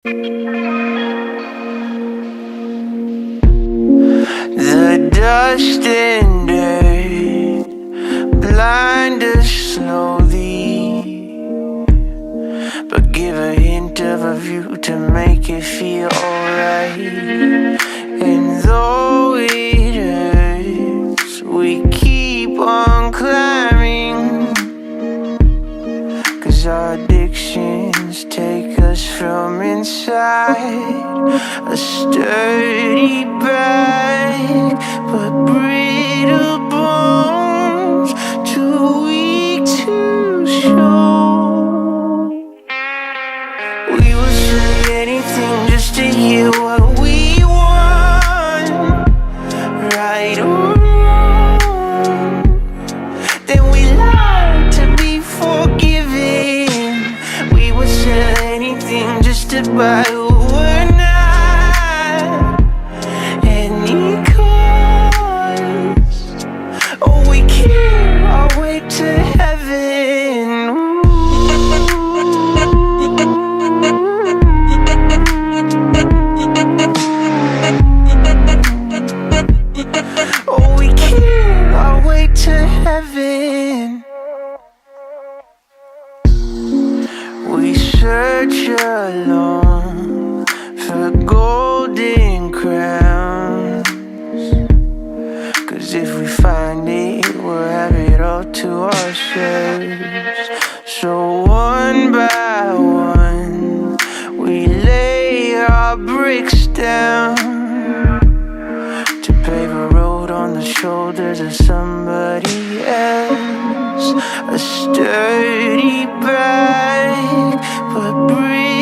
The dust and dirt blind us slowly, but give a hint of a view to make it feel alright. And though it hurts, we keep on climbing, 'cause our addictions take us from inside. A sturdy back, but brittle bones, too weak to show. We will say anything just to hear what we want, right or wrong. Then we like to be forgiven. We would sell anything just to buy who we're not. Any cost. Oh, we care our way to heaven. Oh, we care our way to heaven. We search alone for golden crowns, 'cause if we find it, we'll have it all to ourselves. So one by one, we lay our bricks down to pave a road on the shoulders of somebody else. A sturdy back, but breathe.